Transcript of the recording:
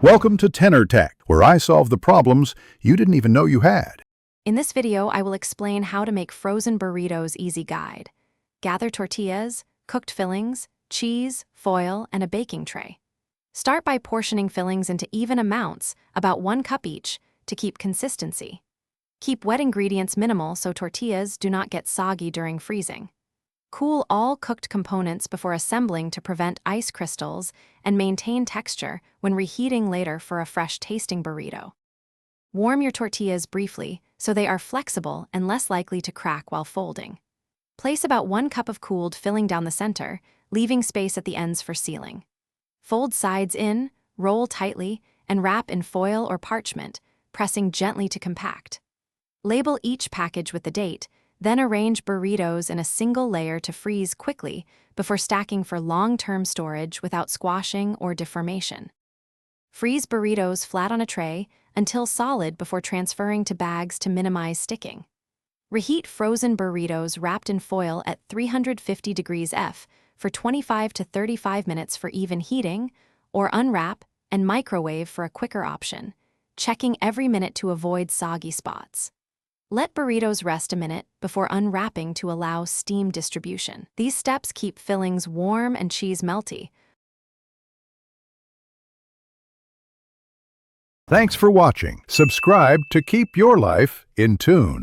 Welcome to Tenor Tech, where I solve the problems you didn't even know you had. In this video, I will explain how to make frozen burritos easy guide. Gather tortillas, cooked fillings, cheese, foil, and a baking tray. Start by portioning fillings into even amounts, about 1 cup each, to keep consistency. Keep wet ingredients minimal so tortillas do not get soggy during freezing. Cool all cooked components before assembling to prevent ice crystals and maintain texture when reheating later for a fresh-tasting burrito. Warm your tortillas briefly so they are flexible and less likely to crack while folding. Place about 1 cup of cooled filling down the center, leaving space at the ends for sealing. Fold sides in, roll tightly, and wrap in foil or parchment, pressing gently to compact. Label each package with the date, then arrange burritos in a single layer to freeze quickly before stacking for long-term storage without squashing or deformation. Freeze burritos flat on a tray until solid before transferring to bags to minimize sticking. Reheat frozen burritos wrapped in foil at 350 degrees F for 25 to 35 minutes for even heating, or unwrap and microwave for a quicker option, checking every minute to avoid soggy spots. Let burritos rest a minute before unwrapping to allow steam distribution. These steps keep fillings warm and cheese melty. Thanks for watching. Subscribe to keep your life in tune.